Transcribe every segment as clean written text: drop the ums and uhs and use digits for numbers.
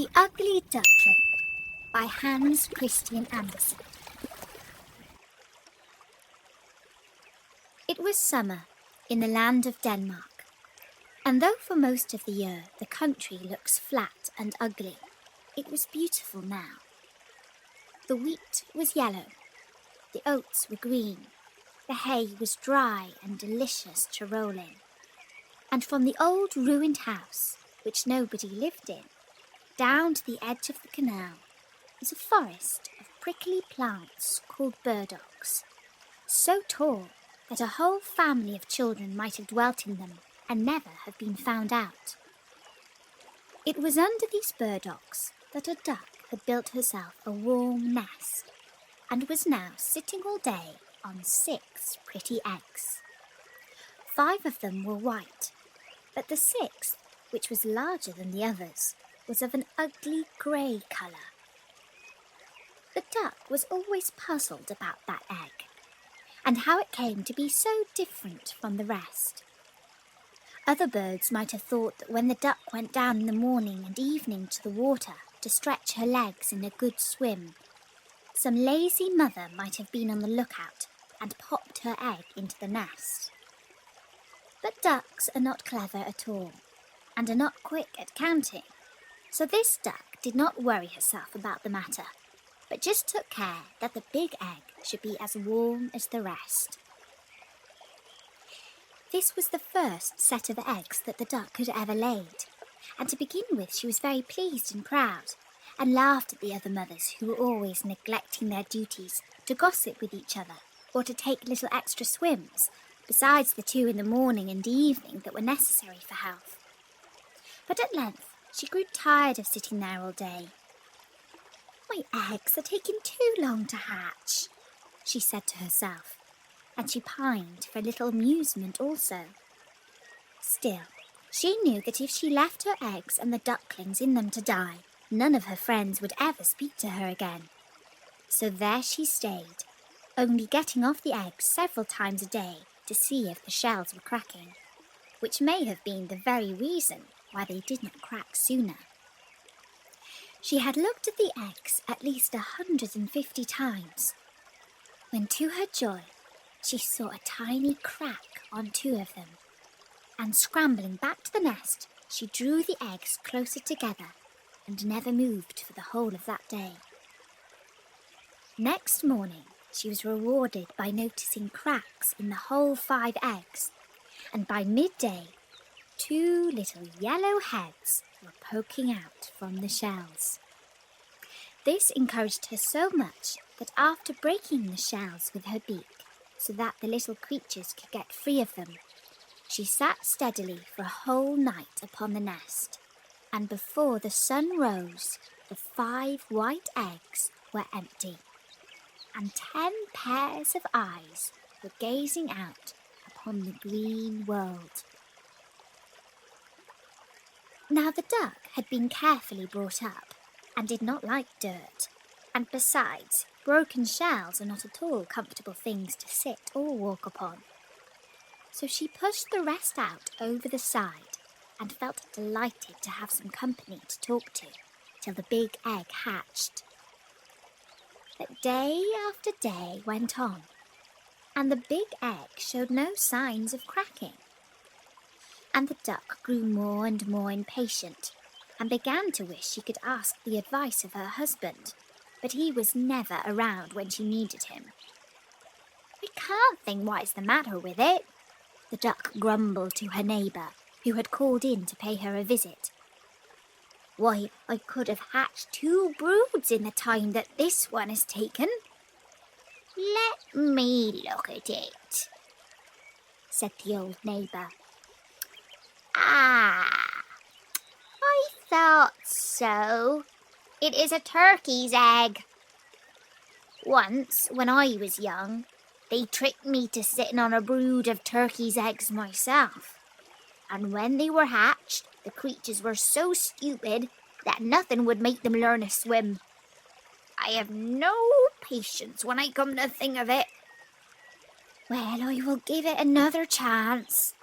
The Ugly Duckling by Hans Christian Andersen. It was summer in the land of Denmark, and though for most of the year the country looks flat and ugly, it was beautiful now. The wheat was yellow, the oats were green, the hay was dry and delicious to roll in, and from the old ruined house, which nobody lived in, down to the edge of the canal was a forest of prickly plants called burdocks, so tall that a whole family of children might have dwelt in them and never have been found out. It was under these burdocks that a duck had built herself a warm nest and was now sitting all day on 6 pretty eggs. 5 of them were white, but the 6th, which was larger than the others, was of an ugly grey colour. The duck was always puzzled about that egg, and how it came to be so different from the rest. Other birds might have thought that when the duck went down in the morning and evening to the water to stretch her legs in a good swim, some lazy mother might have been on the lookout and popped her egg into the nest. But ducks are not clever at all, and are not quick at counting, so this duck did not worry herself about the matter, but just took care that the big egg should be as warm as the rest. This was the first set of eggs that the duck had ever laid, and to begin with she was very pleased and proud, and laughed at the other mothers who were always neglecting their duties to gossip with each other or to take little extra swims, besides the 2 in the morning and evening that were necessary for health. But at length she grew tired of sitting there all day. "My eggs are taking too long to hatch," she said to herself, and she pined for a little amusement also. Still, she knew that if she left her eggs and the ducklings in them to die, none of her friends would ever speak to her again. So there she stayed, only getting off the eggs several times a day to see if the shells were cracking, which may have been the very reason why they did not crack sooner. She had looked at the eggs at least 150 times, when to her joy she saw a tiny crack on 2 of them, and scrambling back to the nest, she drew the eggs closer together and never moved for the whole of that day. Next morning she was rewarded by noticing cracks in the whole 5 eggs, and by midday 2 little yellow heads were poking out from the shells. This encouraged her so much that after breaking the shells with her beak so that the little creatures could get free of them, she sat steadily for a whole night upon the nest, and before the sun rose the 5 white eggs were empty, and 10 pairs of eyes were gazing out upon the green world. Now the duck had been carefully brought up and did not like dirt, and besides, broken shells are not at all comfortable things to sit or walk upon. So she pushed the rest out over the side and felt delighted to have some company to talk to till the big egg hatched. But day after day went on, and the big egg showed no signs of cracking. And the duck grew more and more impatient and began to wish she could ask the advice of her husband, but he was never around when she needed him. "I can't think what is the matter with it," the duck grumbled to her neighbour, who had called in to pay her a visit. "Why, I could have hatched 2 broods in the time that this one has taken." "Let me look at it," said the old neighbour. "Ah, I thought so. It is a turkey's egg. Once, when I was young, they tricked me to sitting on a brood of turkey's eggs myself, and when they were hatched, the creatures were so stupid that nothing would make them learn to swim. I have no patience when I come to think of it." "Well, I will give it another chance,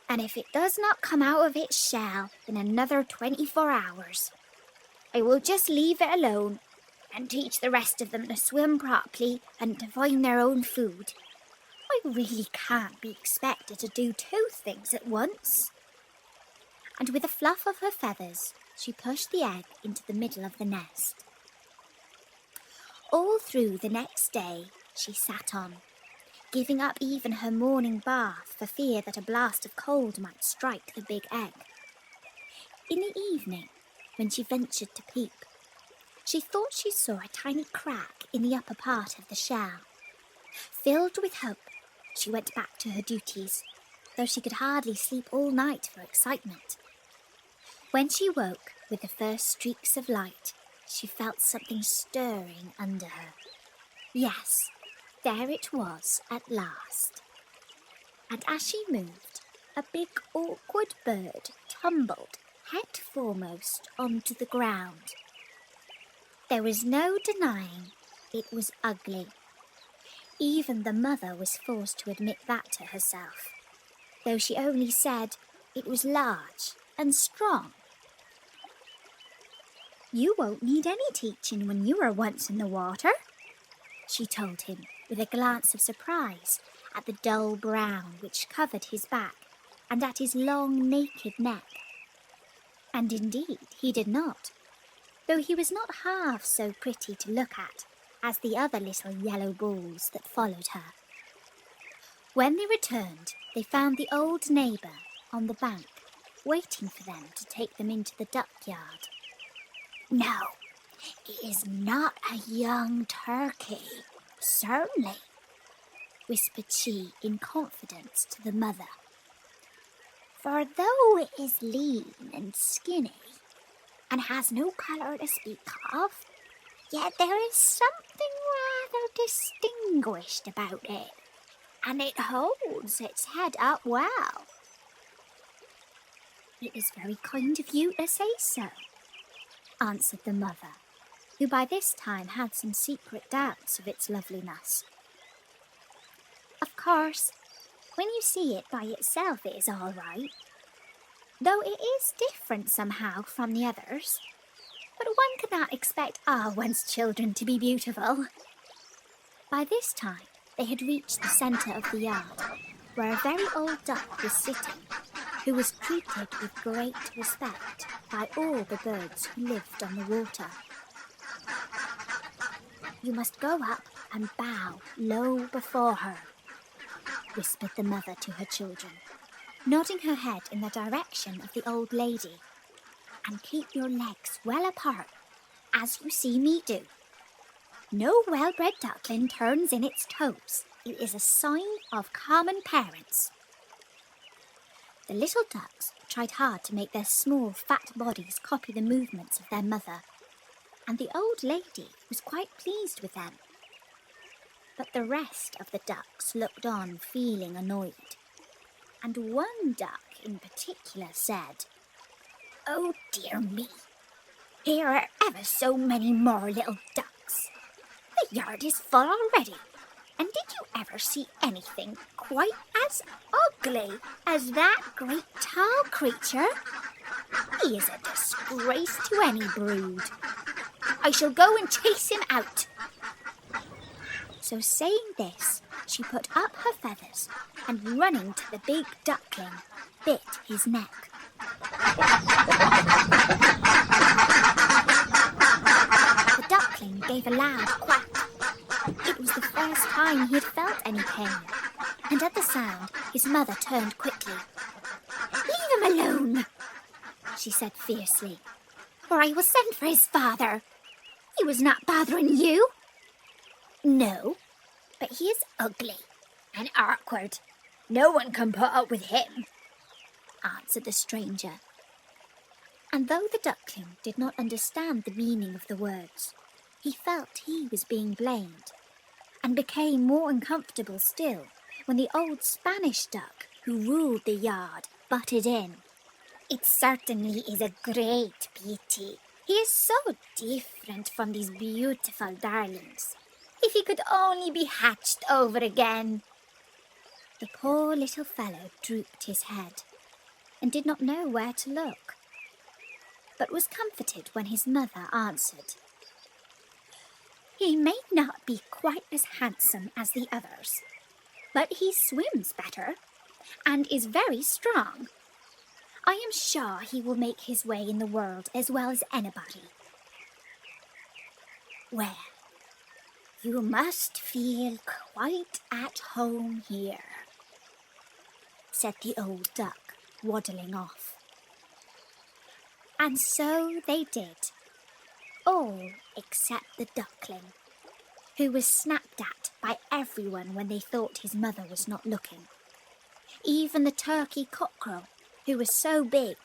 and if it does not come out of its shell in another 24 hours, I will just leave it alone and teach the rest of them to swim properly and to find their own food. I really can't be expected to do two things at once." And with a fluff of her feathers, she pushed the egg into the middle of the nest. All through the next day, she sat on, giving up even her morning bath for fear that a blast of cold might strike the big egg. In the evening, when she ventured to peep, she thought she saw a tiny crack in the upper part of the shell. Filled with hope, she went back to her duties, though she could hardly sleep all night for excitement. When she woke with the first streaks of light, she felt something stirring under her. Yes, there it was at last. And as she moved, a big awkward bird tumbled head foremost onto the ground. There was no denying it was ugly. Even the mother was forced to admit that to herself, though she only said it was large and strong. "You won't need any teaching when you are once in the water," she told him, with a glance of surprise at the dull brown which covered his back and at his long naked neck. And indeed he did not, though he was not half so pretty to look at as the other little yellow balls that followed her. When they returned, they found the old neighbour on the bank, waiting for them to take them into the duck yard. "No, it is not a young turkey, certainly," whispered she in confidence to the mother. "For though it is lean and skinny, and has no colour to speak of, yet there is something rather distinguished about it, and it holds its head up well." "It is very kind of you to say so," answered the mother, who by this time had some secret doubts of its loveliness. "Of course, when you see it by itself it is all right, though it is different somehow from the others. But one cannot expect all one's children to be beautiful." By this time they had reached the centre of the yard, where a very old duck was sitting, who was treated with great respect by all the birds who lived on the water. "You must go up and bow low before her," whispered the mother to her children, nodding her head in the direction of the old lady. "And keep your legs well apart, as you see me do. No well-bred duckling turns in its toes. It is a sign of common parents." The little ducks tried hard to make their small, fat bodies copy the movements of their mother, and the old lady was quite pleased with them. But the rest of the ducks looked on, feeling annoyed, and one duck in particular said, "Oh dear me, here are ever so many more little ducks. The yard is full already, and did you ever see anything quite as ugly as that great tall creature? He is a disgrace to any brood. I shall go and chase him out." So saying this, she put up her feathers and running to the big duckling, bit his neck. The duckling gave a loud quack. It was the first time he had felt any pain, and at the sound his mother turned quickly. "Leave him alone," she said fiercely, "or I will send for his father. He was not bothering you." "No, but he is ugly and awkward. No one can put up with him," answered the stranger. And though the duckling did not understand the meaning of the words, he felt he was being blamed, and became more uncomfortable still when the old Spanish duck who ruled the yard butted in. "It certainly is a great pity. He is so different from these beautiful darlings. If he could only be hatched over again." The poor little fellow drooped his head and did not know where to look. but was comforted when his mother answered, "He may not be quite as handsome as the others, but he swims better and is very strong. I am sure he will make his way in the world as well as anybody." "Well, you must feel quite at home here," said the old duck, waddling off. And so they did, all except the duckling, who was snapped at by everyone when they thought his mother was not looking. Even the turkey cockerel, who was so big,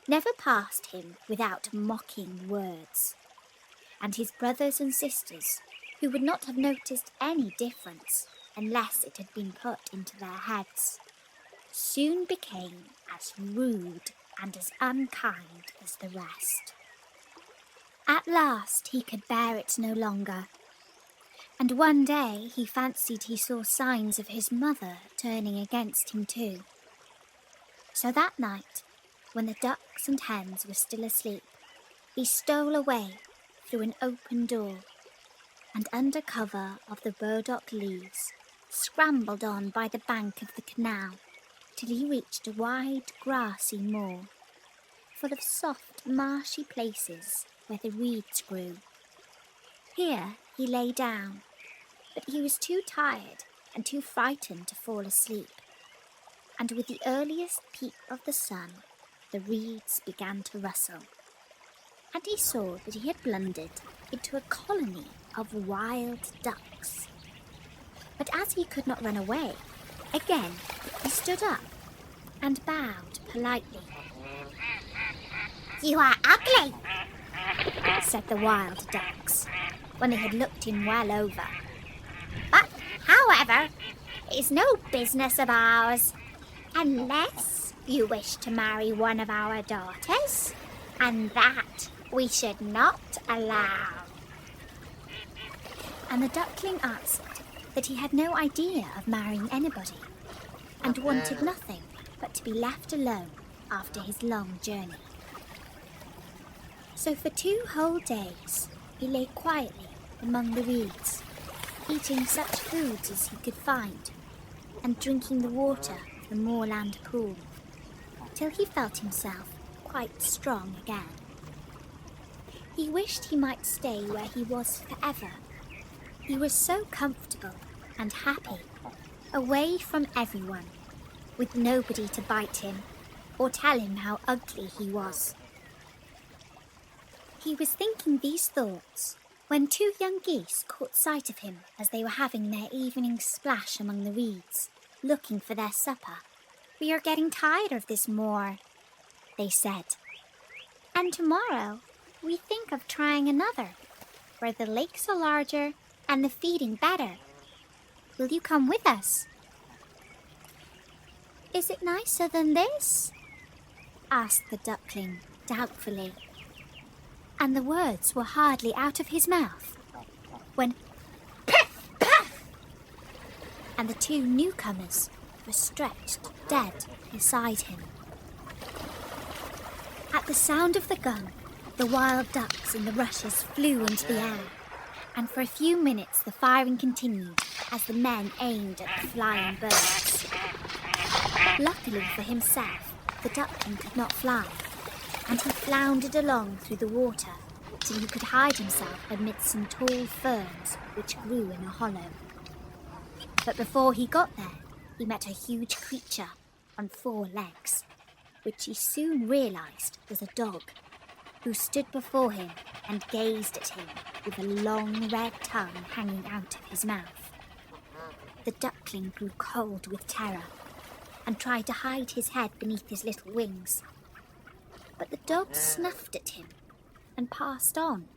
never passed him without mocking words. And his brothers and sisters, who would not have noticed any difference unless it had been put into their heads, soon became as rude and as unkind as the rest. At last he could bear it no longer, and one day he fancied he saw signs of his mother turning against him too. So that night, when the ducks and hens were still asleep, he stole away through an open door, and under cover of the burdock leaves, scrambled on by the bank of the canal till he reached a wide grassy moor, full of soft marshy places where the reeds grew. Here he lay down, but he was too tired and too frightened to fall asleep, and with the earliest peep of the sun, the reeds began to rustle, and he saw that he had blundered into a colony of wild ducks. But as he could not run away, again he stood up and bowed politely. "You are ugly," said the wild ducks, when they had looked him well over. "But, however, it is no business of ours, unless you wish to marry one of our daughters, and that we should not allow." And the duckling answered that he had no idea of marrying anybody, and wanted nothing but to be left alone after his long journey. So for 2 whole days he lay quietly among the reeds, eating such foods as he could find, and drinking the water of the moorland pool, till he felt himself quite strong again. He wished he might stay where he was forever. He was so comfortable and happy, away from everyone, with nobody to bite him or tell him how ugly he was. He was thinking these thoughts when 2 young geese caught sight of him as they were having their evening splash among the reeds, looking for their supper. "We are getting tired of this moor," they said, "and tomorrow we think of trying another, where the lakes are larger and the feeding better. Will you come with us?" "Is it nicer than this?" asked the duckling doubtfully. And the words were hardly out of his mouth when piff, puff, and the 2 newcomers were stretched dead beside him. At the sound of the gun, the wild ducks in the rushes flew into the air, and for a few minutes the firing continued as the men aimed at the flying birds. Luckily for himself, the duckling could not fly, and he floundered along through the water till he could hide himself amidst some tall ferns which grew in a hollow. But before he got there, he met a huge creature on 4 legs, which he soon realised was a dog, who stood before him and gazed at him with a long red tongue hanging out of his mouth. The duckling grew cold with terror and tried to hide his head beneath his little wings. But the dog snuffed at him and passed on,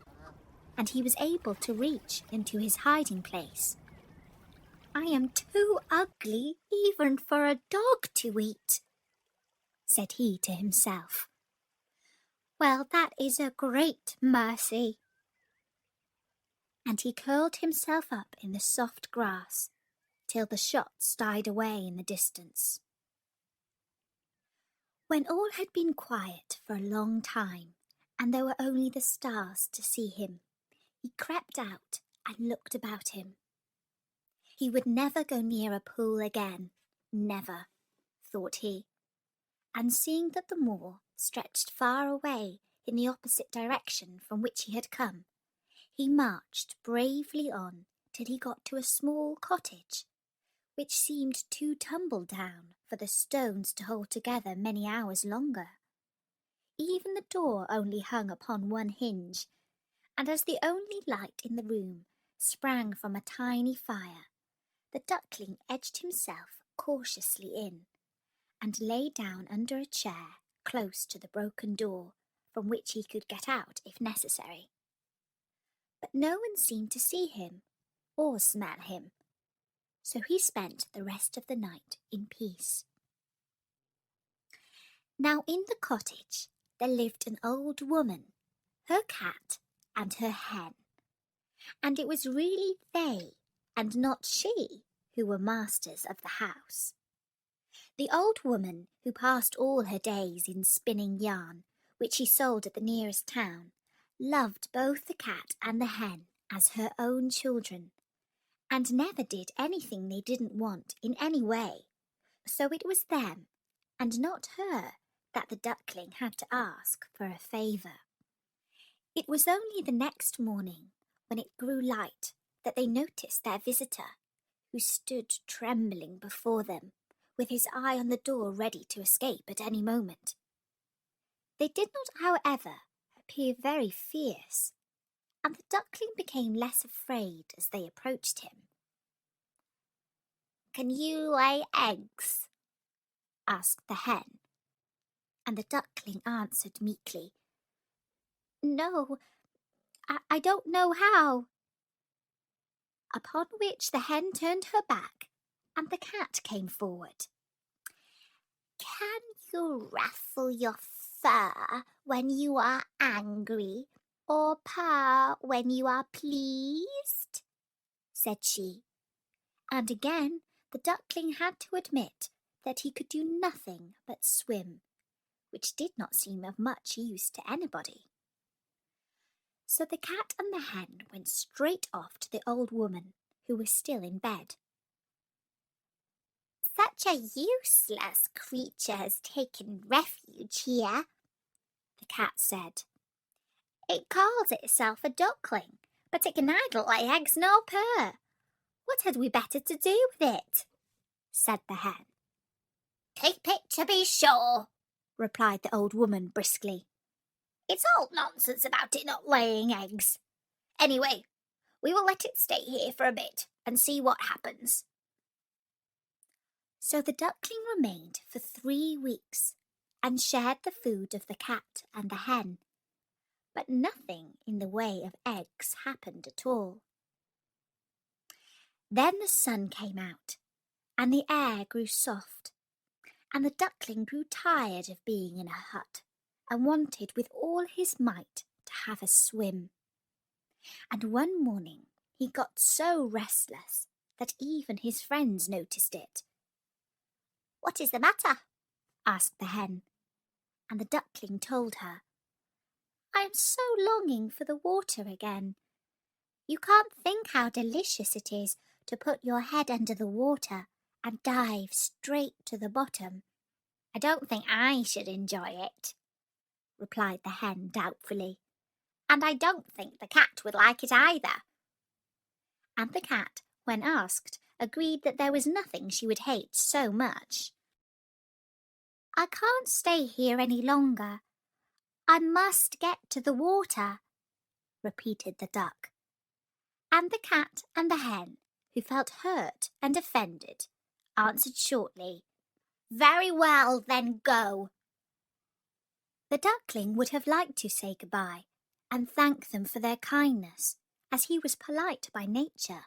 and he was able to reach into his hiding place. "I am too ugly even for a dog to eat," said he to himself. "Well, that is a great mercy." And he curled himself up in the soft grass till the shots died away in the distance. When all had been quiet for a long time, and there were only the stars to see him. He crept out and looked about him. He would never go near a pool again, never, thought he, and seeing that the moor stretched far away in the opposite direction from which he had come, he marched bravely on till he got to a small cottage, which seemed too tumble down for the stones to hold together many hours longer. Even the door only hung upon one hinge, and as the only light in the room sprang from a tiny fire, the duckling edged himself cautiously in, and lay down under a chair close to the broken door, from which he could get out if necessary. But no one seemed to see him or smell him, so he spent the rest of the night in peace. Now in the cottage there lived an old woman, her cat, and her hen, and it was really they, and not she, who were masters of the house. The old woman, who passed all her days in spinning yarn, which she sold at the nearest town, loved both the cat and the hen as her own children, and never did anything they didn't want in any way. So it was them, and not her, that the duckling had to ask for a favour. It was only the next morning, when it grew light, that they noticed their visitor, who stood trembling before them, with his eye on the door ready to escape at any moment. They did not, however, appear very fierce, and the duckling became less afraid as they approached him. "Can you lay eggs?" asked the hen, and the duckling answered meekly, "No, I don't know how." Upon which the hen turned her back, and the cat came forward. "Can you ruffle your fur when you are angry, or purr when you are pleased?" said she. And again the duckling had to admit that he could do nothing but swim, which did not seem of much use to anybody. So the cat and the hen went straight off to the old woman, who was still in bed. "Such a useless creature has taken refuge here," the cat said. "It calls itself a duckling, but it can neither lay eggs nor purr. What had we better to do with it?" said the hen. "Keep it, to be sure," replied the old woman briskly. "It's all nonsense about it not laying eggs. Anyway, we will let it stay here for a bit and see what happens." So the duckling remained for 3 weeks and shared the food of the cat and the hen, but nothing in the way of eggs happened at all. Then the sun came out, and the air grew soft, and the duckling grew tired of being in a hut, and wanted with all his might to have a swim. And one morning he got so restless that even his friends noticed it. "What is the matter?" asked the hen, and the duckling told her. "I am so longing for the water again. You can't think how delicious it is to put your head under the water and dive straight to the bottom." "I don't think I should enjoy it," replied the hen doubtfully, "and I don't think the cat would like it either." And the cat, when asked, agreed that there was nothing she would hate so much. "I can't stay here any longer. I must get to the water," repeated the duck. And the cat and the hen, who felt hurt and offended, answered shortly, "Very well, then go." The duckling would have liked to say goodbye and thank them for their kindness, as he was polite by nature,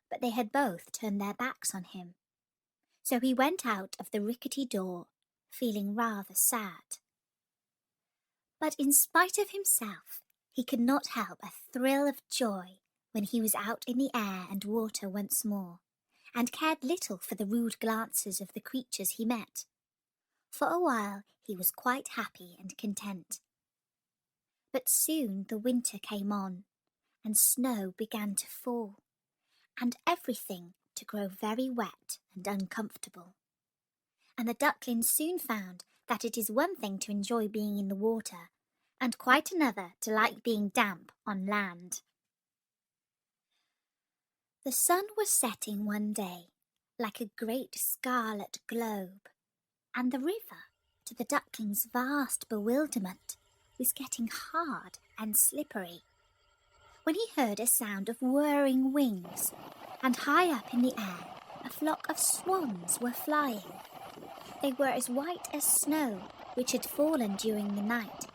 but they had both turned their backs on him. So he went out of the rickety door, feeling rather sad. But in spite of himself, he could not help a thrill of joy when he was out in the air and water once more, and cared little for the rude glances of the creatures he met. For a while he was quite happy and content. But soon the winter came on, and snow began to fall, and everything to grow very wet and uncomfortable. And the ducklings soon found that it is one thing to enjoy being in the water, and quite another to like being damp on land. The sun was setting one day, like a great scarlet globe, and the river, to the ducklings' vast bewilderment, was getting hard and slippery, when he heard a sound of whirring wings, and high up in the air a flock of swans were flying. They were as white as snow, which had fallen during the night,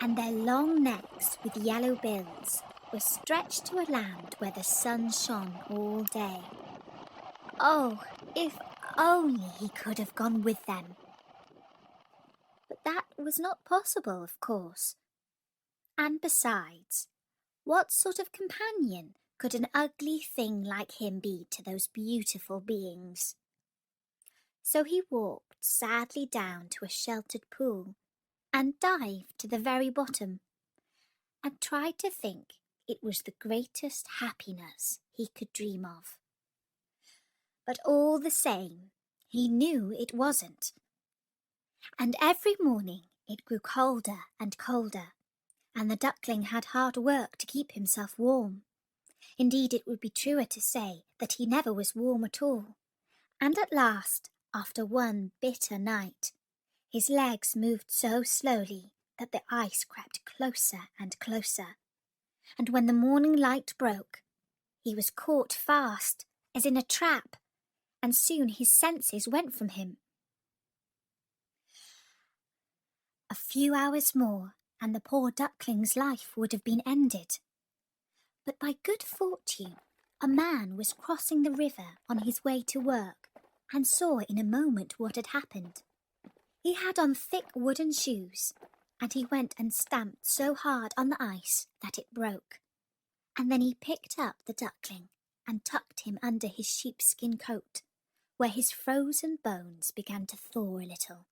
and their long necks with yellow bills were stretched to a land where the sun shone all day. Oh, if only he could have gone with them! But that was not possible, of course. And besides, what sort of companion could an ugly thing like him be to those beautiful beings? So he walked sadly down to a sheltered pool and dived to the very bottom, and tried to think it was the greatest happiness he could dream of. But all the same, he knew it wasn't. And every morning it grew colder and colder, and the duckling had hard work to keep himself warm. Indeed, it would be truer to say that he never was warm at all. And at last, after one bitter night, his legs moved so slowly that the ice crept closer and closer, and when the morning light broke, he was caught fast, as in a trap, and soon his senses went from him. A few hours more, and the poor duckling's life would have been ended. But by good fortune, a man was crossing the river on his way to work, and saw in a moment what had happened. He had on thick wooden shoes, and he went and stamped so hard on the ice that it broke. And then he picked up the duckling and tucked him under his sheepskin coat, where his frozen bones began to thaw a little.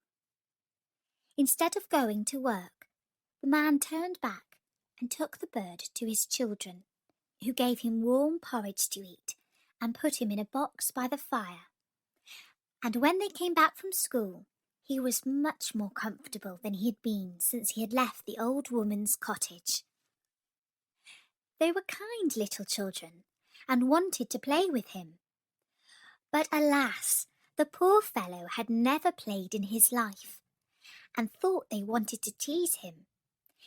Instead of going to work, the man turned back and took the bird to his children, who gave him warm porridge to eat and put him in a box by the fire. And when they came back from school, he was much more comfortable than he had been since he had left the old woman's cottage. They were kind little children, and wanted to play with him. But alas, the poor fellow had never played in his life, and thought they wanted to tease him.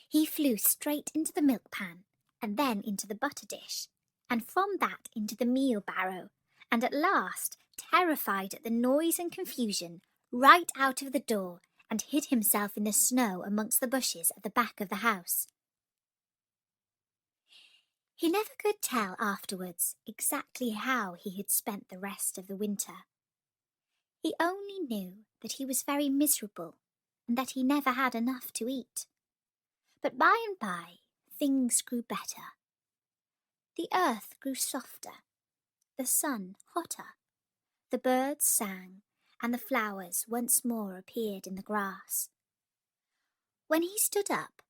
He flew straight into the milk pan, and then into the butter dish, and from that into the meal barrow, and at last, terrified at the noise and confusion, right out of the door, and hid himself in the snow amongst the bushes at the back of the house. He never could tell afterwards exactly how he had spent the rest of the winter. He only knew that he was very miserable, and that he never had enough to eat. But by and by things grew better. The earth grew softer, the sun hotter, the birds sang, and the flowers once more appeared in the grass. When he stood up,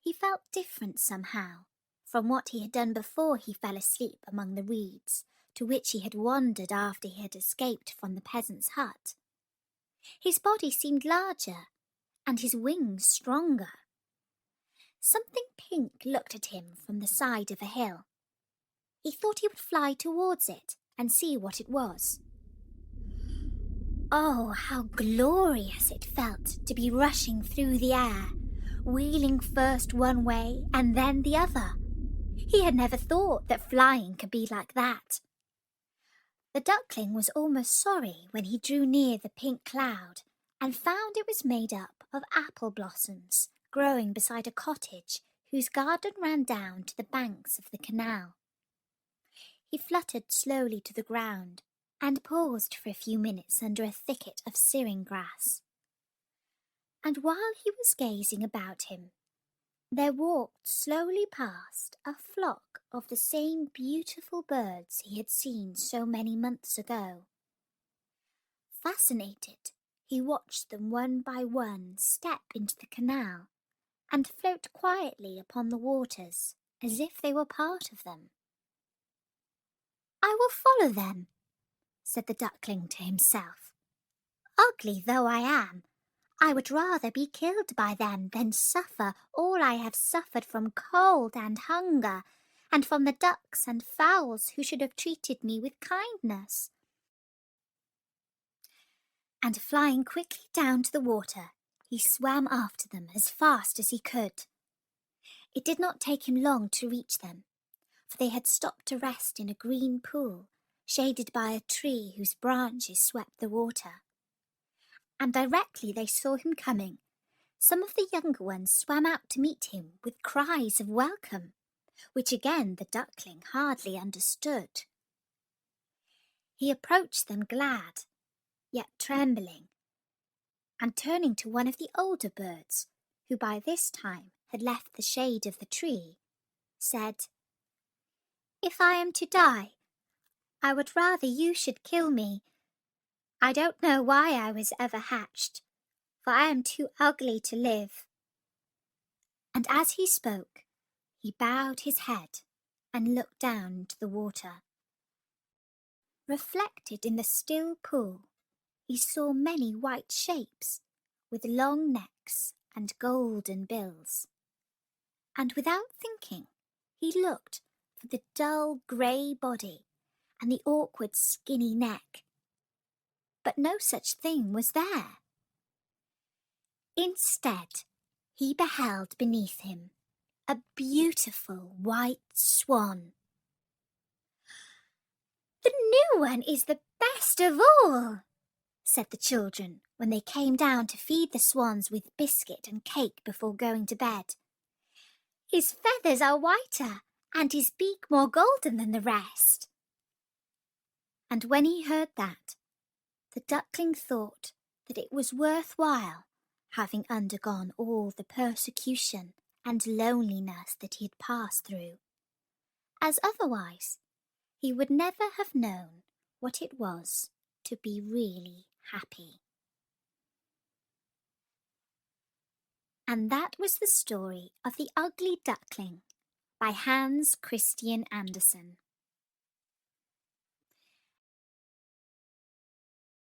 he felt different somehow from what he had done before he fell asleep among the reeds, to which he had wandered after he had escaped from the peasant's hut. His body seemed larger, and his wings stronger. Something pink looked at him from the side of a hill. He thought he would fly towards it and see what it was. Oh, how glorious it felt to be rushing through the air, wheeling first one way and then the other. He had never thought that flying could be like that. The duckling was almost sorry when he drew near the pink cloud and found it was made up of apple blossoms growing beside a cottage whose garden ran down to the banks of the canal. He fluttered slowly to the ground and paused for a few minutes under a thicket of syring grass. And while he was gazing about him, there walked slowly past a flock of the same beautiful birds he had seen so many months ago. Fascinated, he watched them one by one step into the canal and float quietly upon the waters as if they were part of them. "I will follow them," said the duckling to himself. "Ugly though I am, I would rather be killed by them than suffer all I have suffered from cold and hunger, and from the ducks and fowls who should have treated me with kindness." And flying quickly down to the water, he swam after them as fast as he could. It did not take him long to reach them, for they had stopped to rest in a green pool, shaded by a tree whose branches swept the water. And directly they saw him coming, some of the younger ones swam out to meet him with cries of welcome, which again the duckling hardly understood. He approached them glad, yet trembling, and turning to one of the older birds, who by this time had left the shade of the tree, said, "If I am to die, I would rather you should kill me. I don't know why I was ever hatched, for I am too ugly to live." And as he spoke, he bowed his head and looked down into the water. Reflected in the still pool, he saw many white shapes with long necks and golden bills. And without thinking, he looked for the dull grey body and the awkward skinny neck. But no such thing was there. Instead, he beheld beneath him a beautiful white swan. "The new one is the best of all," said the children when they came down to feed the swans with biscuit and cake before going to bed. "His feathers are whiter and his beak more golden than the rest." And when he heard that, the duckling thought that it was worth while having undergone all the persecution and loneliness that he had passed through, as otherwise he would never have known what it was to be really happy. And that was the story of The Ugly Duckling by Hans Christian Andersen.